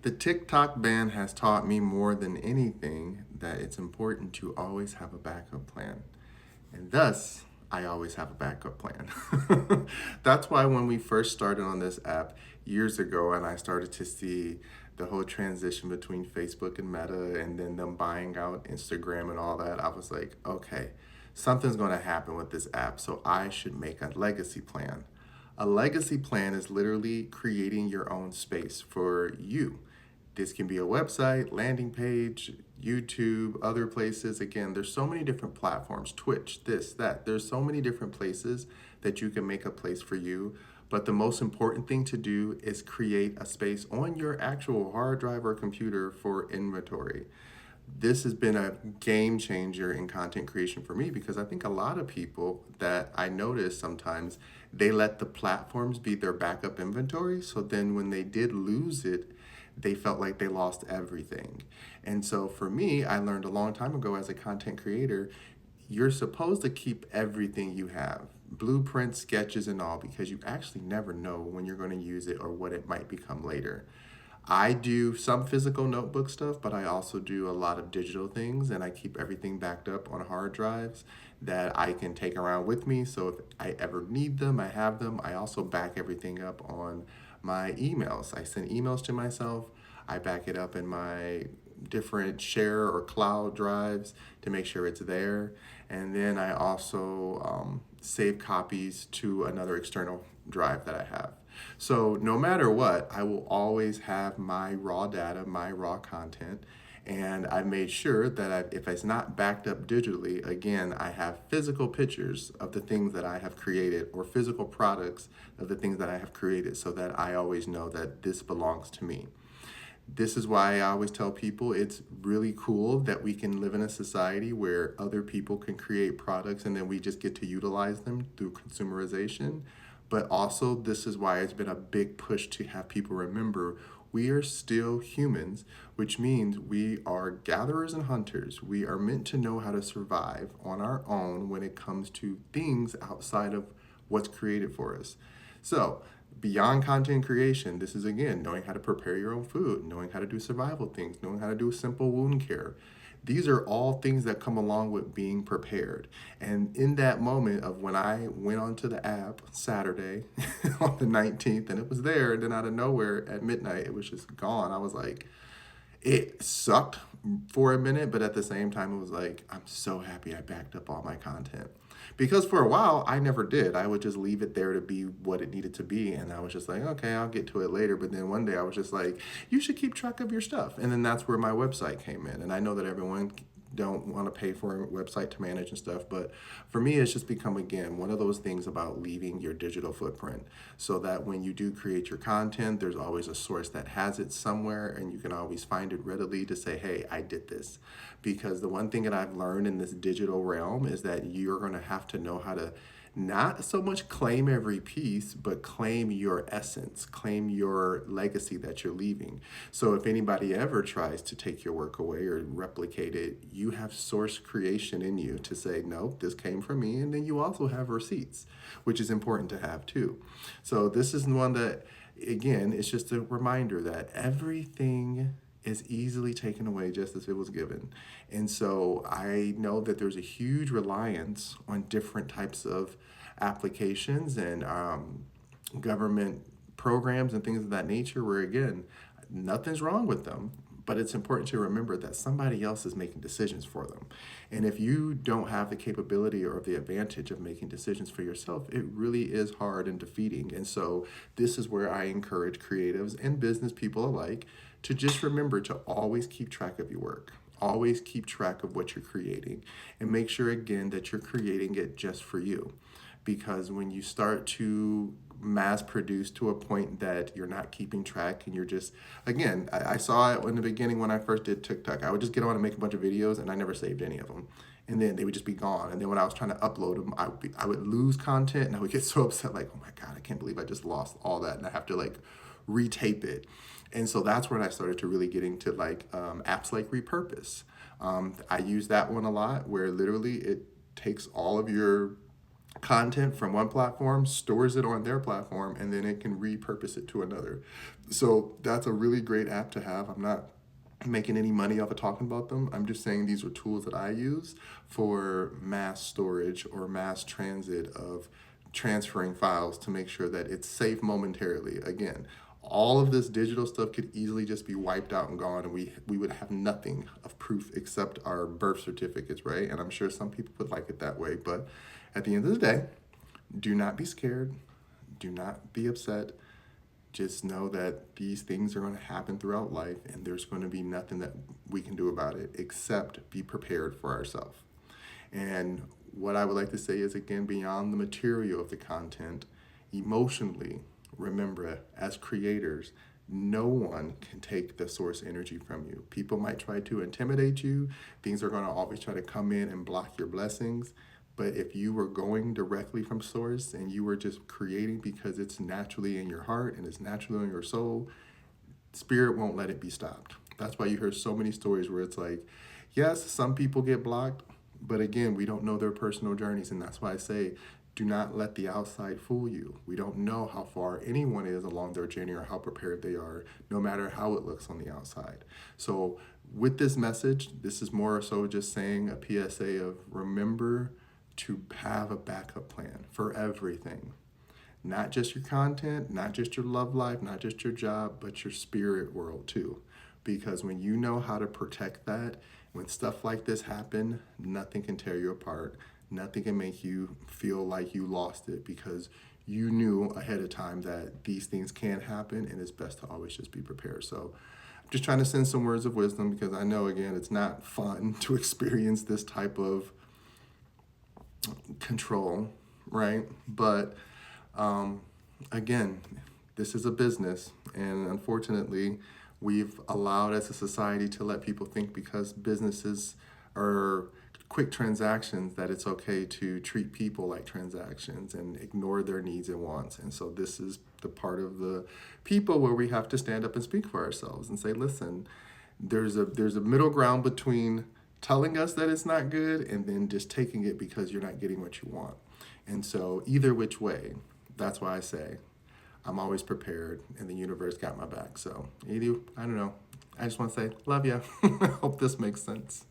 The TikTok ban has taught me more than anything that it's important to always have a backup plan. And thus, I always have a backup plan. That's why when we first started on this app years ago and I started to see the whole transition between Facebook and Meta and then them buying out Instagram and all that, I was like, okay, something's going to happen with this app, so I should make a legacy plan. A legacy plan is literally creating your own space for you. This can be a website, landing page, YouTube, other places. Again, there's so many different platforms, Twitch, this, that. There's so many different places that you can make a place for you. But the most important thing to do is create a space on your actual hard drive or computer for inventory. This has been a game changer in content creation for me because I think a lot of people that I notice sometimes they let the platforms be their backup inventory. So then when they did lose it, they felt like they lost everything. And so for me, I learned a long time ago as a content creator, you're supposed to keep everything you have, blueprints, sketches, and all, because you actually never know when you're going to use it or what it might become later. I do some physical notebook stuff, but I also do a lot of digital things, and I keep everything backed up on hard drives that I can take around with me. So if I ever need them, I have them. I also back everything up on my emails. I send emails to myself. I back it up in my different share or cloud drives to make sure it's there. And then I also save copies to another external drive that I have. So no matter what, I will always have my raw data, my raw content, and I made sure that if it's not backed up digitally, again, I have physical pictures of the things that I have created or physical products of the things that I have created so that I always know that this belongs to me. This is why I always tell people it's really cool that we can live in a society where other people can create products and then we just get to utilize them through consumerization. But also, this is why it's been a big push to have people remember we are still humans, which means we are gatherers and hunters. We are meant to know how to survive on our own when it comes to things outside of what's created for us. So, beyond content creation, this is again knowing how to prepare your own food, knowing how to do survival things, knowing how to do simple wound care. These are all things that come along with being prepared. And in that moment of when I went onto the app Saturday on the 19th and it was there, and then out of nowhere at midnight, it was just gone. I was like, it sucked for a minute, but at the same time, it was like, I'm so happy I backed up all my content. Because for a while, I never did. I would just leave it there to be what it needed to be. And I was just like, okay, I'll get to it later. But then one day I was just like, you should keep track of your stuff. And then that's where my website came in. And I know that everyone don't want to pay for a website to manage and stuff, but for me it's just become again one of those things about leaving your digital footprint so that when you do create your content there's always a source that has it somewhere and you can always find it readily to say, hey, I did this. Because the one thing that I've learned in this digital realm is that you're going to have to know how to not so much claim every piece, but claim your essence, claim your legacy that you're leaving. So if anybody ever tries to take your work away or replicate it, you have source creation in you to say, no, this came from me. And then you also have receipts, which is important to have too. So this is one that, again, it's just a reminder that everything is easily taken away just as it was given. And so I know that there's a huge reliance on different types of applications and government programs and things of that nature where, again, nothing's wrong with them. But it's important to remember that somebody else is making decisions for them. And if you don't have the capability or the advantage of making decisions for yourself, it really is hard and defeating. And so this is where I encourage creatives and business people alike to just remember to always keep track of your work. Always keep track of what you're creating and make sure again that you're creating it just for you. Because when you start to mass produce to a point that you're not keeping track and you're just, again, I saw it in the beginning when I first did TikTok. I would just get on and make a bunch of videos and I never saved any of them. And then they would just be gone. And then when I was trying to upload them, I would lose content and I would get so upset, like, oh my God, I can't believe I just lost all that. And I have to like retape it. And so that's when I started to really get into like apps like Repurpose. I use that one a lot where literally it takes all of your content from one platform, stores it on their platform, and then it can repurpose it to another. So that's a really great app to have. I'm not making any money off of talking about them. I'm just saying these are tools that I use for mass storage or mass transit of transferring files to make sure that it's safe momentarily. Again, all of this digital stuff could easily just be wiped out and gone, and we would have nothing of proof except our birth certificates, right? And I'm sure some people would like it that way, but at the end of the day, do not be scared, do not be upset. Just know that these things are going to happen throughout life, and there's going to be nothing that we can do about it except be prepared for ourselves. And what I would like to say is, again, beyond the material of the content, emotionally, remember, as creators, no one can take the source energy from you. People might try to intimidate you. Things are going to always try to come in and block your blessings. But if you were going directly from source and you were just creating because it's naturally in your heart and it's naturally in your soul, spirit won't let it be stopped. That's why you hear so many stories where it's like, yes, some people get blocked, but again, we don't know their personal journeys. And that's why I say, do not let the outside fool you. We don't know how far anyone is along their journey or how prepared they are, no matter how it looks on the outside. So with this message, this is more so just saying a PSA of remember to have a backup plan for everything. Not just your content, not just your love life, not just your job, but your spirit world too. Because when you know how to protect that, when stuff like this happen, nothing can tear you apart. Nothing can make you feel like you lost it because you knew ahead of time that these things can happen and it's best to always just be prepared. So I'm just trying to send some words of wisdom because I know, again, it's not fun to experience this type of control, right? But again, this is a business, and unfortunately, we've allowed as a society to let people think because businesses are quick transactions that it's okay to treat people like transactions and ignore their needs and wants. And so this is the part of the people where we have to stand up and speak for ourselves and say, listen, there's a middle ground between telling us that it's not good and then just taking it because you're not getting what you want. And so either which way, that's why I say I'm always prepared and the universe got my back. So either, I don't know. I just want to say, love ya. Hope this makes sense.